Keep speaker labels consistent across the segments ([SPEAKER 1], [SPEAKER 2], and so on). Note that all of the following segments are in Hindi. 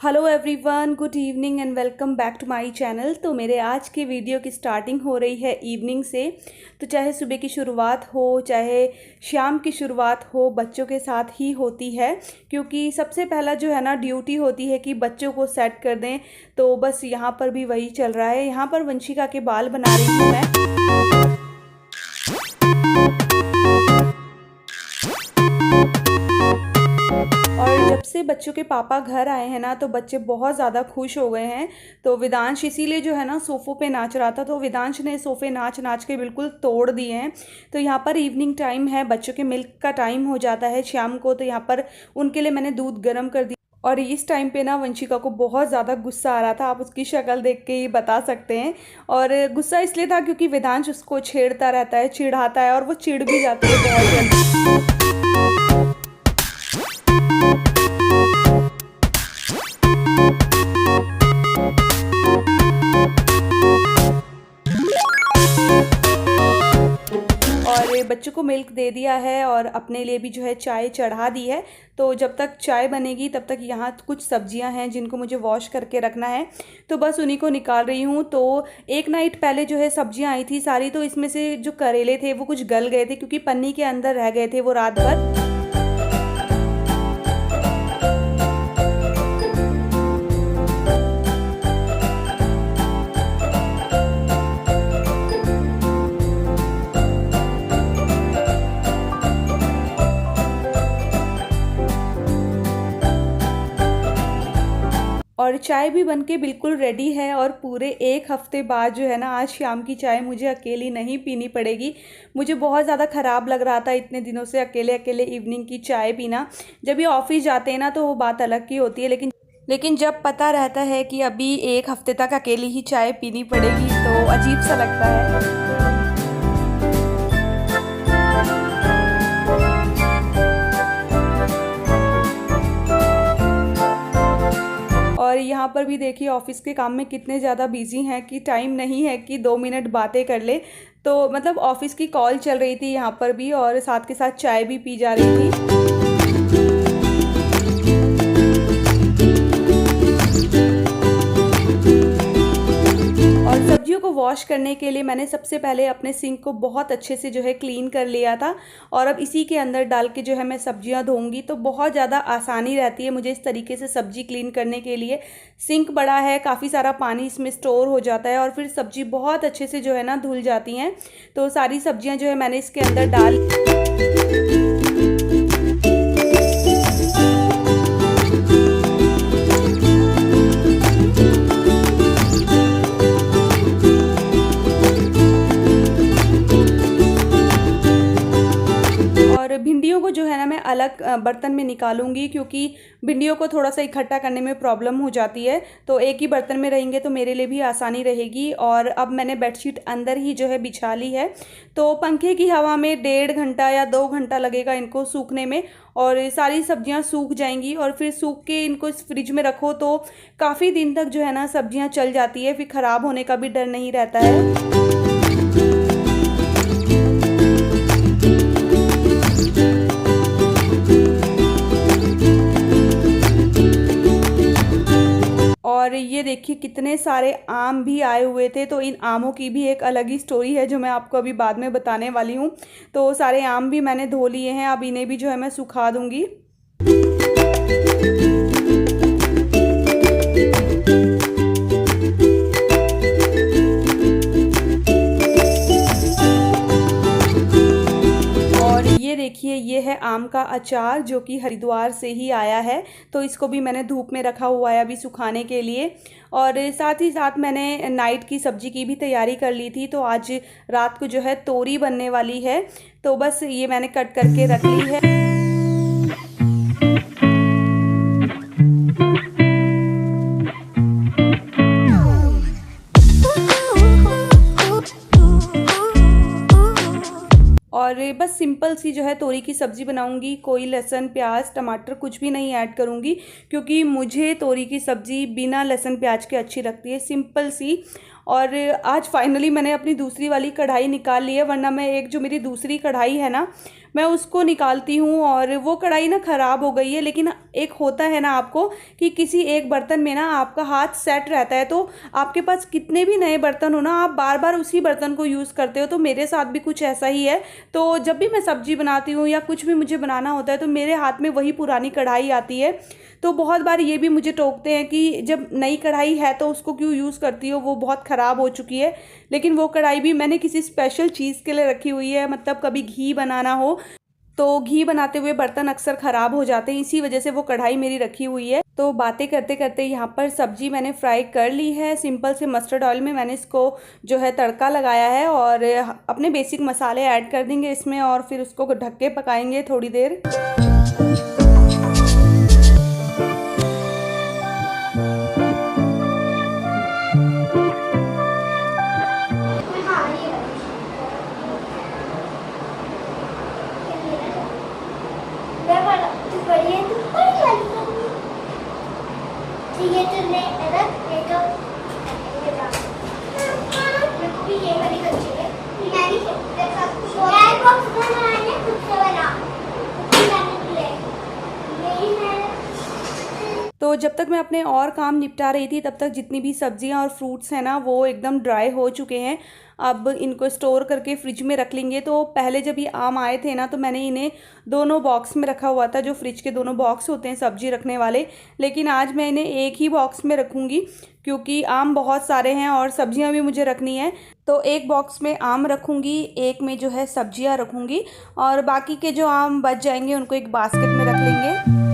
[SPEAKER 1] Hello everyone, good evening and welcome back to my channel. तो मेरे आज के वीडियो की स्टार्टिंग हो रही है इवनिंग से। तो चाहे सुबह की शुरुआत हो चाहे शाम की शुरुआत हो, बच्चों के साथ ही होती है, क्योंकि सबसे पहला जो है ना ड्यूटी होती है कि बच्चों को सेट कर दें। तो बस यहाँ पर भी वही चल रहा है। यहाँ पर वंशिका के बाल बना रही हूँ मैं। और जब से बच्चों के पापा घर आए हैं ना, तो बच्चे बहुत ज़्यादा खुश हो गए हैं। तो वेदांश इसीलिए जो है ना सोफ़ों पे नाच रहा था, तो वेदांश ने सोफ़े नाच नाच के बिल्कुल तोड़ दिए हैं। तो यहाँ पर इवनिंग टाइम है, बच्चों के मिल्क का टाइम हो जाता है शाम को। तो यहाँ पर उनके लिए मैंने दूध गर्म कर दिया। और इस टाइम पे ना वंशिका को बहुत ज़्यादा गुस्सा आ रहा था, आप उसकी शक्ल देख के ही बता सकते हैं। और गुस्सा इसलिए था क्योंकि वेदांश उसको छेड़ता रहता है, चिढ़ाता है, और वो चिढ़ भी जाती है बहुत जल्दी। और बच्चों को मिल्क दे दिया है और अपने लिए भी जो है चाय चढ़ा दी है। तो जब तक चाय बनेगी तब तक यहाँ कुछ सब्जियां हैं जिनको मुझे वॉश करके रखना है, तो बस उन्हीं को निकाल रही हूँ। तो एक नाइट पहले जो है सब्जियां आई थी सारी, तो इसमें से जो करेले थे वो कुछ गल गए थे क्योंकि पन्नी के अंदर रह गए थे वो रात भर। और चाय भी बनके बिल्कुल रेडी है। और पूरे एक हफ्ते बाद जो है ना आज शाम की चाय मुझे अकेली नहीं पीनी पड़ेगी। मुझे बहुत ज़्यादा ख़राब लग रहा था इतने दिनों से अकेले अकेले इवनिंग की चाय पीना। जब ये ऑफिस जाते हैं ना तो वो बात अलग की होती है, लेकिन जब पता रहता है कि अभी एक हफ्ते तक अकेली ही चाय पीनी पड़ेगी तो अजीब सा लगता है। और यहाँ पर भी देखिए ऑफिस के काम में कितने ज़्यादा बिजी हैं कि टाइम नहीं है कि 2 मिनट बातें कर ले। तो मतलब ऑफिस की कॉल चल रही थी यहाँ पर भी, और साथ के साथ चाय भी पी जा रही थी। और सब्जियों को वॉश करने के लिए मैंने सबसे पहले अपने सिंक को बहुत अच्छे से जो है क्लीन कर लिया था। और अब इसी के अंदर डाल के जो है मैं सब्जियां धोऊंगी, तो बहुत ज़्यादा आसानी रहती है मुझे इस तरीके से सब्जी क्लीन करने के लिए। सिंक बड़ा है, काफ़ी सारा पानी इसमें स्टोर हो जाता है और फिर सब्जी बहुत अच्छे से जो है ना धुल जाती हैं। तो सारी सब्जियाँ जो है मैंने इसके अंदर डाल। और भिंडियों को जो है ना मैं अलग बर्तन में निकालूंगी, क्योंकि भिंडियों को थोड़ा सा इकट्ठा करने में प्रॉब्लम हो जाती है। तो एक ही बर्तन में रहेंगे तो मेरे लिए भी आसानी रहेगी। और अब मैंने बेडशीट अंदर ही जो है बिछा ली है। तो पंखे की हवा में 1.5 घंटा या 2 घंटा लगेगा इनको सूखने में, और सारी सब्जियां सूख जाएंगी। और फिर सूख के इनको फ्रिज में रखो तो काफ़ी दिन तक जो है ना सब्जियां चल जाती है, फिर ख़राब होने का भी डर नहीं रहता है। और ये देखिए कितने सारे आम भी आए हुए थे। तो इन आमों की भी एक अलग ही स्टोरी है जो मैं आपको अभी बाद में बताने वाली हूँ। तो सारे आम भी मैंने धो लिए हैं, अब इन्हें भी जो है मैं सुखा दूँगी। ये देखिए ये है आम का अचार जो कि हरिद्वार से ही आया है। तो इसको भी मैंने धूप में रखा हुआ है अभी सुखाने के लिए। और साथ ही साथ मैंने नाइट की सब्जी की भी तैयारी कर ली थी। तो आज रात को जो है तोरी बनने वाली है, तो बस ये मैंने कट करके रख ली है। और बस सिंपल सी जो है तोरी की सब्ज़ी बनाऊंगी। कोई लहसुन प्याज टमाटर कुछ भी नहीं ऐड करूंगी, क्योंकि मुझे तोरी की सब्ज़ी बिना लहसुन प्याज के अच्छी लगती है, सिंपल सी। और आज फाइनली मैंने अपनी दूसरी वाली कढ़ाई निकाल ली है, वरना मैं एक जो मेरी दूसरी कढ़ाई है ना मैं उसको निकालती हूँ और वो कढ़ाई ना ख़राब हो गई है। लेकिन एक होता है ना आपको कि किसी एक बर्तन में ना आपका हाथ सेट रहता है, तो आपके पास कितने भी नए बर्तन हो ना आप बार बार उसी बर्तन को यूज़ करते हो। तो मेरे साथ भी कुछ ऐसा ही है। तो जब भी मैं सब्ज़ी बनाती हूँ या कुछ भी मुझे बनाना होता है तो मेरे हाथ में वही पुरानी कढ़ाई आती है। तो बहुत बार ये भी मुझे टोकते हैं कि जब नई कढ़ाई है तो उसको क्यों यूज़ करती हो, वो बहुत ख़राब हो चुकी है। लेकिन वो कढ़ाई भी मैंने किसी स्पेशल चीज़ के लिए रखी हुई है, मतलब कभी घी बनाना हो तो घी बनाते हुए बर्तन अक्सर ख़राब हो जाते हैं, इसी वजह से वो कढ़ाई मेरी रखी हुई है। तो बातें करते करते यहाँ पर सब्जी मैंने फ्राई कर ली है। सिंपल से मस्टर्ड ऑयल में मैंने इसको जो है तड़का लगाया है और अपने बेसिक मसाले ऐड कर देंगे इसमें और फिर उसको ढक के पकाएंगे थोड़ी देर। तो जब तक मैं अपने और काम निपटा रही थी तब तक जितनी भी सब्जियां और फ्रूट्स हैं ना वो एकदम ड्राई हो चुके हैं। अब इनको स्टोर करके फ्रिज में रख लेंगे। तो पहले जब ये आम आए थे ना तो मैंने इन्हें दोनों बॉक्स में रखा हुआ था, जो फ्रिज के दोनों बॉक्स होते हैं सब्जी रखने वाले। लेकिन आज मैं इन्हें एक ही बॉक्स में रखूँगी क्योंकि आम बहुत सारे हैं और सब्जियां भी मुझे रखनी है। तो एक बॉक्स में आम रखूँगी, एक में जो है सब्जियां रखूँगी और बाकी के जो आम बच जाएंगे उनको एक बास्केट में रख लेंगे।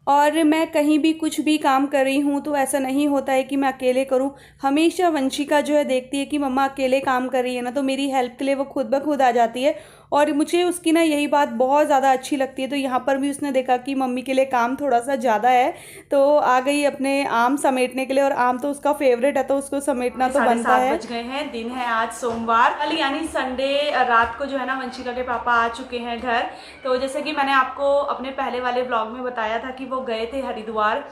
[SPEAKER 1] और मैं कहीं भी कुछ भी काम कर रही हूँ तो ऐसा नहीं होता है कि मैं अकेले करूँ। हमेशा वंशिका जो है देखती है कि मम्मा अकेले काम कर रही है ना, तो मेरी हेल्प के लिए वो खुद ब खुद आ जाती है और मुझे उसकी ना यही बात बहुत ज़्यादा अच्छी लगती है। तो यहाँ पर भी उसने देखा कि मम्मी के लिए काम थोड़ा सा ज़्यादा है तो आ गई अपने आम समेटने के लिए, और आम तो उसका फेवरेट है तो उसको समेटना तो बनता है। 7 बज गए हैं, दिन है आज सोमवार, कल यानी संडे रात को जो है ना वंशिका के पापा आ चुके हैं घर। तो जैसे कि मैंने आपको अपने पहले वाले ब्लॉग में बताया था कि वो गए थे हरिद्वार,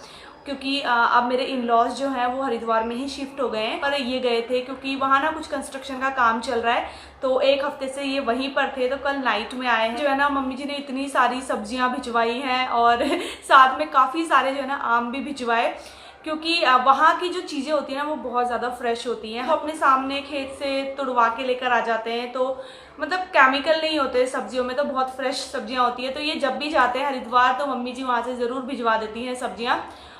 [SPEAKER 1] क्योंकि अब मेरे इन लॉज जो हैं वो हरिद्वार में ही शिफ्ट हो गए हैं। पर ये गए थे क्योंकि वहाँ ना कुछ कंस्ट्रक्शन का काम चल रहा है, तो एक हफ्ते से ये वहीं पर थे। तो कल नाइट में आए हैं। जो है ना मम्मी जी ने इतनी सारी सब्जियां भिजवाई हैं और साथ में काफ़ी सारे जो है ना आम भी भिजवाए, क्योंकि वहाँ की जो चीज़ें होती हैं ना वो बहुत ज़्यादा फ्रेश होती हैं। अपने सामने खेत से तुड़वा के लेकर आ जाते हैं, तो मतलब केमिकल नहीं होते सब्जियों में, तो बहुत फ्रेश सब्जियां होती है। तो ये जब भी जाते हैं हरिद्वार तो मम्मी जी वहाँ से ज़रूर भिजवा देती हैं सब्जियां।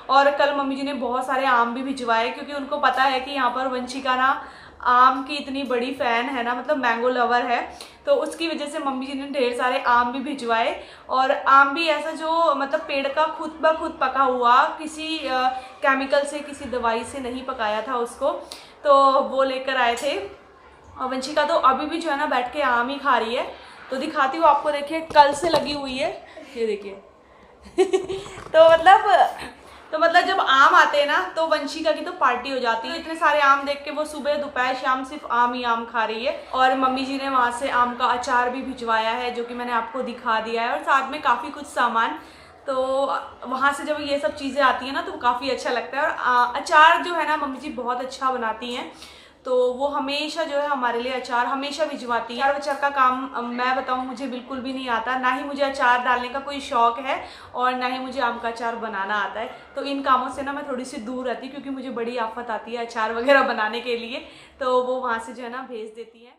[SPEAKER 1] और कल मम्मी जी ने बहुत सारे आम भी भिजवाए, क्योंकि उनको पता है कि यहाँ पर वंशिका ना आम की इतनी बड़ी फ़ैन है ना, मतलब मैंगो लवर है, तो उसकी वजह से मम्मी जी ने ढेर सारे आम भी भिजवाए। और आम भी ऐसा जो मतलब पेड़ का खुद ब खुद पका हुआ, किसी केमिकल से किसी दवाई से नहीं पकाया था उसको, तो वो लेकर आए थे। और वंशिका तो अभी भी जो है ना बैठ के आम ही खा रही है। तो दिखाती हूँ आपको, देखिए कल से लगी हुई है, ये देखिए। तो मतलब जब आम आते हैं ना तो वंशिका की तो पार्टी हो जाती है। इतने सारे आम देख के वो सुबह दोपहर शाम सिर्फ आम ही आम खा रही है। और मम्मी जी ने वहाँ से आम का अचार भी भिजवाया है, जो कि मैंने आपको दिखा दिया है, और साथ में काफ़ी कुछ सामान। तो वहाँ से जब ये सब चीज़ें आती हैं ना तो काफ़ी अच्छा लगता है। और अचार जो है ना मम्मी जी बहुत अच्छा बनाती हैं, तो वो हमेशा जो है हमारे लिए अचार हमेशा भिजवाती है। अचार का काम मैं बताऊँ मुझे बिल्कुल भी नहीं आता, ना ही मुझे अचार डालने का कोई शौक़ है और ना ही मुझे आम का अचार बनाना आता है। तो इन कामों से ना मैं थोड़ी सी दूर रहती, क्योंकि मुझे बड़ी आफत आती है अचार वगैरह बनाने के लिए, तो वो वहाँ से जो है ना भेज देती है।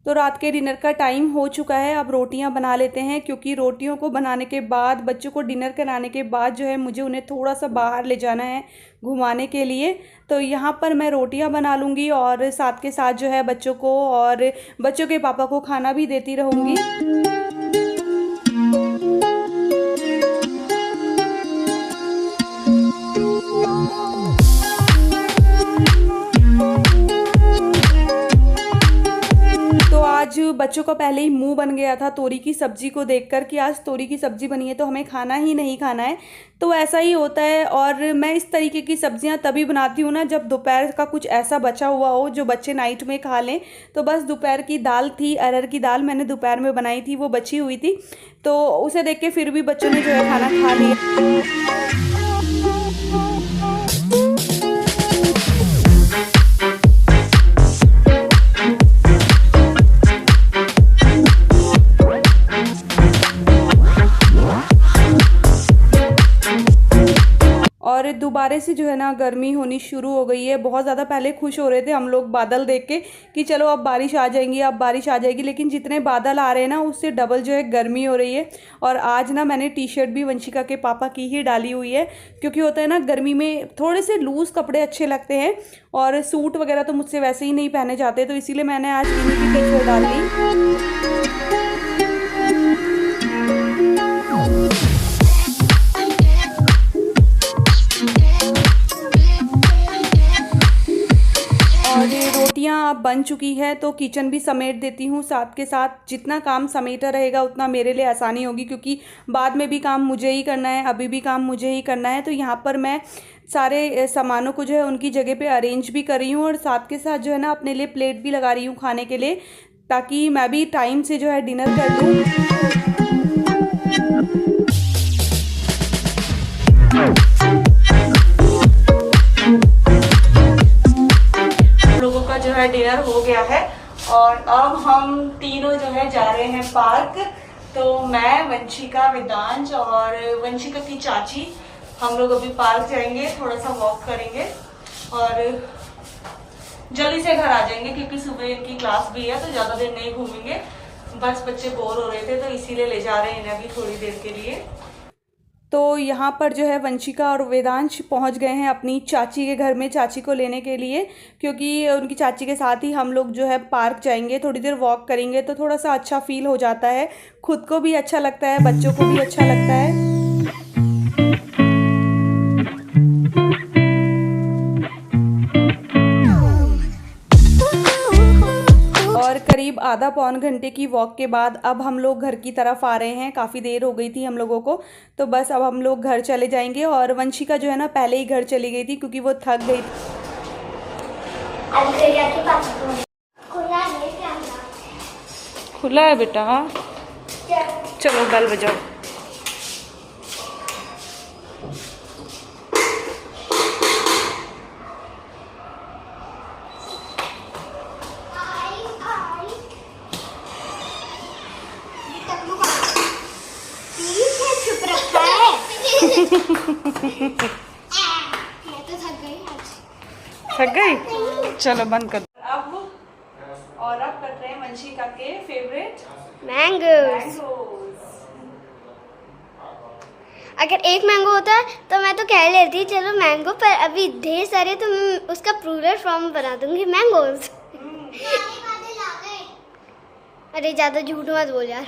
[SPEAKER 1] तो रात के डिनर का टाइम हो चुका है, अब रोटियां बना लेते हैं, क्योंकि रोटियों को बनाने के बाद बच्चों को डिनर कराने के बाद जो है मुझे उन्हें थोड़ा सा बाहर ले जाना है घुमाने के लिए। तो यहाँ पर मैं रोटियां बना लूँगी और साथ के साथ जो है बच्चों को और बच्चों के पापा को खाना भी देती रहूँगी। आज बच्चों का पहले ही मुंह बन गया था तोरी की सब्ज़ी को देखकर कि आज तोरी की सब्ज़ी बनी है तो हमें खाना ही नहीं खाना है। तो ऐसा ही होता है। और मैं इस तरीके की सब्ज़ियां तभी बनाती हूँ ना जब दोपहर का कुछ ऐसा बचा हुआ हो जो बच्चे नाइट में खा लें। तो बस दोपहर की दाल थी, अरहर की दाल मैंने दोपहर में बनाई थी, वो बची हुई थी, तो उसे देख के फिर भी बच्चों ने जो है खाना खा लिया। और दोबारा से जो है ना गर्मी होनी शुरू हो गई है। बहुत ज़्यादा पहले खुश हो रहे थे हम लोग बादल देख के कि चलो अब बारिश आ जाएंगी, अब बारिश आ जाएगी, लेकिन जितने बादल आ रहे हैं ना उससे डबल जो है गर्मी हो रही है। और आज ना मैंने टी शर्ट भी वंशिका के पापा की ही डाली हुई है, क्योंकि होता है ना गर्मी में थोड़े से लूज़ कपड़े अच्छे लगते हैं और सूट वगैरह तो मुझसे वैसे ही नहीं पहने जाते, तो इसीलिए मैंने आज इन्हीं की टी शर्ट डाल ली। रोटियां अब बन चुकी है तो किचन भी समेट देती हूँ साथ के साथ। जितना काम समेटा रहेगा उतना मेरे लिए आसानी होगी, क्योंकि बाद में भी काम मुझे ही करना है, अभी भी काम मुझे ही करना है। तो यहाँ पर मैं सारे सामानों को जो है उनकी जगह पे अरेंज भी कर रही हूँ और साथ के साथ जो है ना अपने लिए प्लेट भी लगा रही हूँ खाने के लिए, ताकि मैं भी टाइम से जो है डिनर कर लूँ। जो है डिनर हो गया है और अब हम तीनों जो है जा रहे हैं पार्क। तो मैं, वंशिका, वेदांश और वंशिका की चाची, हम लोग अभी पार्क जाएंगे, थोड़ा सा वॉक करेंगे और जल्दी से घर आ जाएंगे, क्योंकि सुबह की क्लास भी है तो ज़्यादा देर नहीं घूमेंगे। बस बच्चे बोर हो रहे थे तो इसीलिए ले जा रहे हैं इन्हें अभी थोड़ी देर के लिए। तो यहाँ पर जो है वंशिका और वेदांश पहुँच गए हैं अपनी चाची के घर में चाची को लेने के लिए, क्योंकि उनकी चाची के साथ ही हम लोग जो है पार्क जाएंगे, थोड़ी देर वॉक करेंगे तो थोड़ा सा अच्छा फील हो जाता है, खुद को भी अच्छा लगता है, बच्चों को भी अच्छा लगता है। और करीब आधा पौन घंटे की वॉक के बाद अब हम लोग घर की तरफ आ रहे हैं। काफ़ी देर हो गई थी हम लोगों को, तो बस अब हम लोग घर चले जाएंगे। और वंशिका जो है ना पहले ही घर चली गई थी क्योंकि वो थक गई थी। खुला है बेटा, चलो बेल बजाओ।
[SPEAKER 2] मैं तो थक गई आज।
[SPEAKER 1] थक गई? चलो बंद कर। अब कर रहे हैं वंशिका के फेवरेट
[SPEAKER 2] मैंगोज। अगर एक मैंगो होता तो मैं तो कह लेती चलो मैंगो, पर अभी ढेर सारे तो मैं उसका प्लूरल फॉर्म बना दूंगी मैंगोज। अरे ज्यादा झूठ मत बोल यार।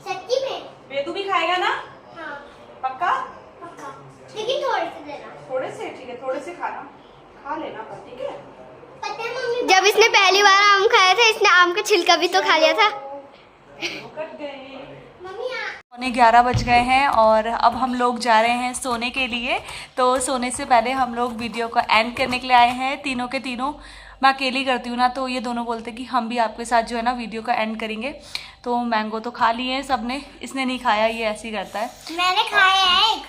[SPEAKER 2] सच्ची में?
[SPEAKER 1] वेदू भी खाएगा ना?
[SPEAKER 2] हाँ।
[SPEAKER 1] पक्का?
[SPEAKER 2] पक्का। लेकिन थोड़े से देना। थोड़े से?
[SPEAKER 1] ठीक है, थोड़े से खाना, खा लेना पर, ठीक है?
[SPEAKER 2] पता है मम्मी, जब इसने पहली बार आम खाया था इसने आम का छिलका भी तो खा लिया था।
[SPEAKER 1] पौने 11 बज गए हैं और अब हम लोग जा रहे हैं सोने के लिए। तो सोने से पहले हम लोग वीडियो को एंड करने के लिए आए हैं, तीनों के तीनों। मैं अकेली करती हूँ ना, तो ये दोनों बोलते कि हम भी आपके साथ जो है ना वीडियो का एंड करेंगे। तो मैंगो तो खा लिए हैं सबने, इसने नहीं खाया, ये ऐसे ही करता है।
[SPEAKER 2] मैंने खाया है एक।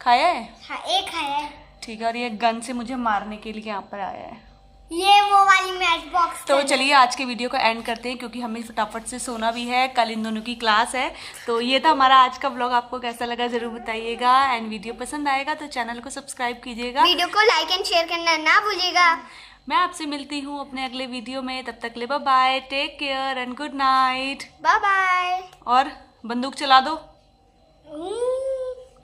[SPEAKER 1] खाया है?
[SPEAKER 2] हाँ, एक खाया है।
[SPEAKER 1] ठीक है। और ये गन से मुझे मारने के लिए यहाँ पर आया है।
[SPEAKER 2] ये वो वाली मैच बॉक्स।
[SPEAKER 1] तो चलिए आज के वीडियो को एंड करते हैं, क्योंकि हमें फटाफट से सोना भी है, कल इन दोनों की क्लास है। तो ये था हमारा आज का व्लॉग। आपको कैसा लगा ज़रूर बताइएगा, एंड वीडियो पसंद आएगा तो चैनल को सब्सक्राइब कीजिएगा,
[SPEAKER 2] वीडियो को लाइक एंड शेयर करना ना भूलिएगा।
[SPEAKER 1] मैं आपसे मिलती हूँ अपने अगले वीडियो में, तब तक ले bye bye, take care and good night.
[SPEAKER 2] Bye bye.
[SPEAKER 1] और बंदूक चला दो।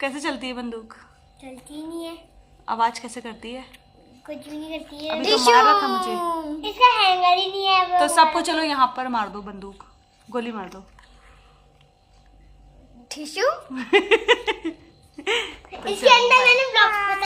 [SPEAKER 1] कैसे चलती है बंदूक?
[SPEAKER 2] चलती नहीं है।
[SPEAKER 1] आवाज़ कैसे करती है?
[SPEAKER 2] कुछ भी नहीं करती है।
[SPEAKER 1] अभी तो मार रहा था मुझे।
[SPEAKER 2] इसका हैंगर ही नहीं है।
[SPEAKER 1] तो सबको चलो यहाँ पर मार दो बंदूक, गोली मार दो।
[SPEAKER 2] टिश्यू। इसके अंदर मैंने ब्लॉक